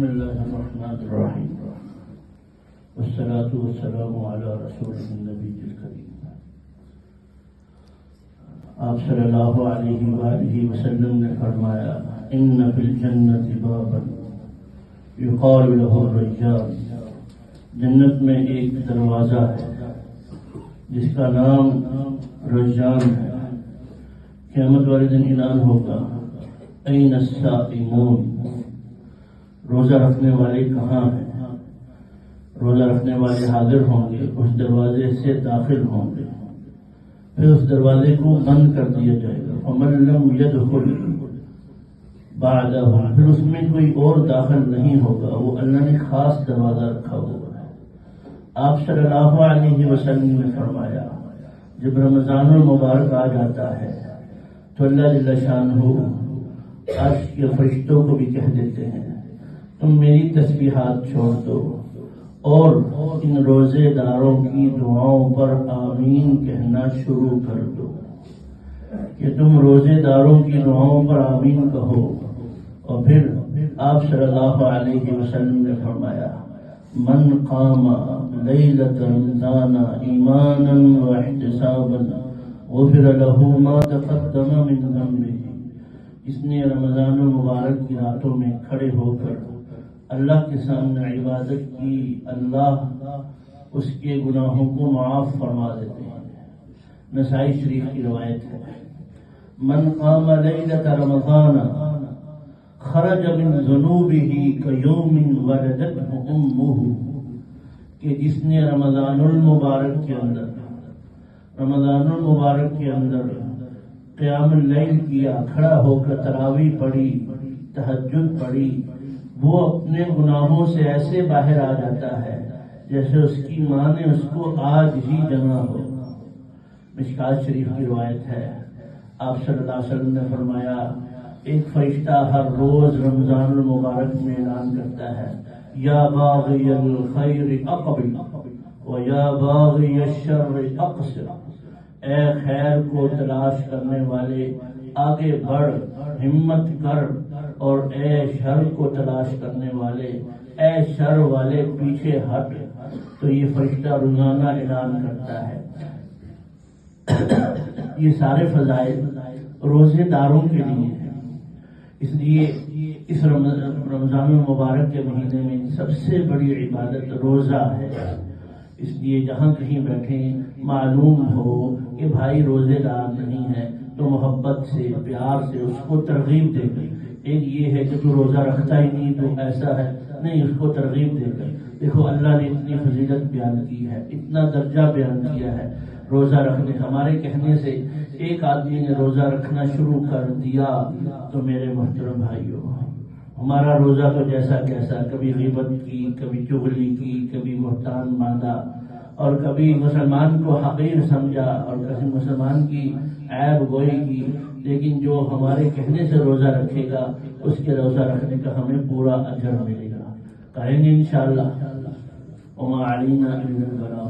بسم الله الرحمن الرحيم والصلاة والسلام على رسول النبي الكريم. آپ صلی اللہ علیہ وآلہ وسلم نے فرمایا ان فی الجنت بابا یقال له الریان، جنت میں ایک دروازہ ہے جس کا نام ریان ہے. قیامت والے دن اعلان ہوگا این الصائمون، روزہ رکھنے والے کہاں ہیں؟ روزہ رکھنے والے حاضر ہوں گے، اس دروازے سے داخل ہوں گے، پھر اس دروازے کو بند کر دیا جائے گا. فمن لم يدخل بعدہ، پھر اس میں کوئی اور داخل نہیں ہوگا، وہ اللہ نے خاص دروازہ رکھا ہوا ہے. آپ صلی اللہ علیہ وسلم نے فرمایا جب رمضان المبارک آ جاتا ہے تو اللہ جل شانہ عرش کے فرشتوں کو بھی کہہ دیتے ہیں تم میری تسبیحات چھوڑ دو اور ان روزے داروں کی دعاؤں پر آمین کہنا شروع کر دو، کہ تم روزے داروں کی دعاؤں پر آمین کہو. اور پھر آپ صلی اللہ علیہ وسلم نے فرمایا من قام لیلۃ رمضان ایمانا واحتسابا غفر له ما تقدم من ذنبه، جس نے رمضان المبارک کی راتوں میں کھڑے ہو کر اللہ کے سامنے عبادت کی، اللہ اس کے گناہوں کو معاف فرما دیتے ہیں. نسائی شریف کی روایت ہے من قام لیلۃ رمضان خرج من ذنوبہ کیوم ولدتہ امہ، کہ جس نے رمضان المبارک کے اندر قیام اللیل کیا، کھڑا ہو کر تراویح پڑھی، تہجد پڑھی، وہ اپنے گناہوں سے ایسے باہر آ جاتا ہے جیسے اس کی ماں نے اس کو آج ہی جنا ہو. مشکات شریف کی روایت ہے آپ صلی اللہ علیہ وسلم نے فرمایا ایک فرشتہ ہر روز رمضان المبارک میں اعلان کرتا ہے یا باغی الخیر اقبل و یا باغی الشر اقصر، اے خیر کو تلاش کرنے والے آگے بڑھ، ہمت کر، اور اے شر کو تلاش کرنے والے، اے شر والے پیچھے ہٹ. تو یہ فرشتہ روزانہ اعلان کرتا ہے. یہ سارے فضائل روزے داروں کے لیے ہیں. اس لیے اس رمضان المبارک کے مہینے میں سب سے بڑی عبادت روزہ ہے. اس لیے جہاں کہیں بیٹھیں معلوم ہو کہ بھائی روزے دار نہیں ہے تو محبت سے، پیار سے اس کو ترغیب دے کر، ایک یہ ہے کہ تو روزہ رکھتا ہی نہیں تو ایسا ہے نہیں، اس کو ترغیب دے کر دیکھو اللہ نے اتنی فضیلت بیان کی ہے، اتنا درجہ بیان کیا ہے روزہ رکھنے. ہمارے کہنے سے ایک آدمی نے روزہ رکھنا شروع کر دیا تو میرے محترم بھائیوں ہمارا روزہ تو جیسا کیسا، کبھی غیبت کی، کبھی چغلی کی، کبھی بہتان باندھا، اور کبھی مسلمان کو حقیر سمجھا اور کبھی مسلمان کی عیب گوئی کی. لیکن جو ہمارے کہنے سے روزہ رکھے گا اس کے روزہ رکھنے کا ہمیں پورا اجر ملے گا. کریں گے انشاءاللہ. وما علینا الا البلاغ.